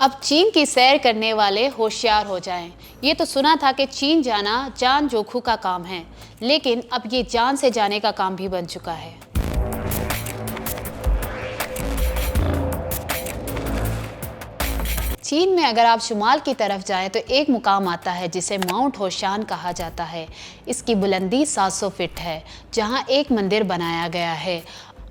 अब चीन की सैर करने वाले होशियार हो जाएं। ये तो सुना था कि चीन जाना जान जोखू का काम है, लेकिन अब ये जान से जाने का काम भी बन चुका है। चीन में अगर आप शुमाल की तरफ जाएं तो एक मुकाम आता है जिसे माउंट होशान कहा जाता है। इसकी बुलंदी 700 फीट है, जहां एक मंदिर बनाया गया है।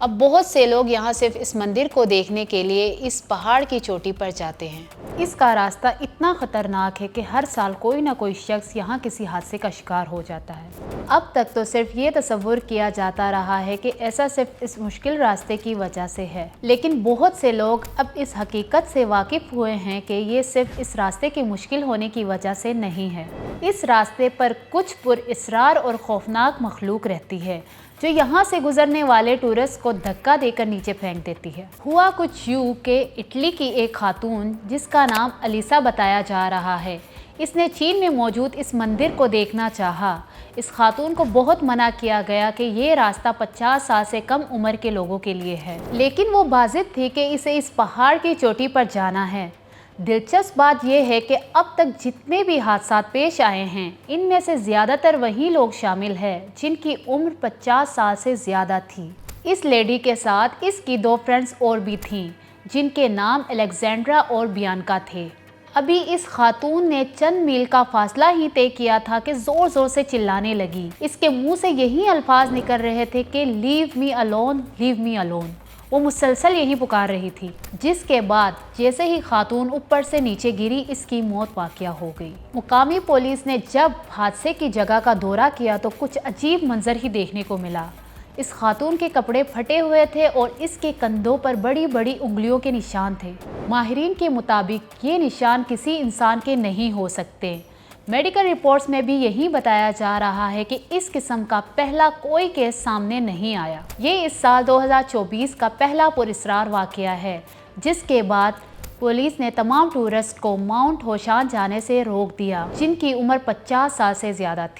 अब बहुत से लोग यहाँ सिर्फ इस मंदिर को देखने के लिए इस पहाड़ की चोटी पर जाते हैं। इसका रास्ता इतना खतरनाक है कि हर साल कोई ना कोई शख्स यहाँ किसी हादसे का शिकार हो जाता है। अब तक तो सिर्फ ये तस्वुर किया जाता रहा है कि ऐसा सिर्फ इस मुश्किल रास्ते की वजह से है, लेकिन बहुत से लोग अब इस हकीकत से वाकिफ हुए हैं कि ये सिर्फ इस रास्ते की मुश्किल होने की वजह से नहीं है। इस रास्ते पर कुछ पुरअसरार और खौफनाक मखलूक रहती है जो यहाँ से गुजरने वाले टूरिस्ट को धक्का देकर नीचे फेंक देती है। हुआ कुछ यूं कि इटली की एक खातून जिसका नाम अलीसा बताया जा रहा है, इसने चीन में मौजूद इस मंदिर को देखना चाहा। इस खातून को बहुत मना किया गया कि ये रास्ता 50 साल से कम उम्र के लोगों के लिए है, लेकिन वो बाजिद थी कि इसे इस पहाड़ की चोटी पर जाना है। दिलचस्प बात यह है कि अब तक जितने भी हादसा पेश आए हैं, इनमें से ज़्यादातर वही लोग शामिल हैं जिनकी उम्र 50 साल से ज़्यादा थी। इस लेडी के साथ इसकी 2 फ्रेंड्स और भी थीं, जिनके नाम अलेक्जेंड्रा और बियांका थे। अभी इस खातून ने चंद मील का फासला ही तय किया था कि ज़ोर ज़ोर से चिल्लाने लगी। इसके मुंह से यही अल्फाज निकल रहे थे कि leave me alone, leave me alone. वो मुसलसल यही पुकार रही थी, जिसके बाद जैसे ही खातून ऊपर से नीचे गिरी, इसकी मौत वाक़या हो गई। मुकामी पुलिस ने जब हादसे की जगह का दौरा किया तो कुछ अजीब मंजर ही देखने को मिला। इस खातून के कपड़े फटे हुए थे और इसके कंधों पर बड़ी बड़ी उंगलियों के निशान थे। माहिरीन के मुताबिक ये निशान किसी इंसान के नहीं हो सकते। मेडिकल रिपोर्ट्स में भी यही बताया जा रहा है कि इस किस्म का पहला कोई केस सामने नहीं आया। ये इस साल 2024 का पहला पुरअसरार वाक़या है, जिसके बाद पुलिस ने तमाम टूरिस्ट को माउंट होशान जाने से रोक दिया जिनकी उम्र 50 साल से ज़्यादा थी।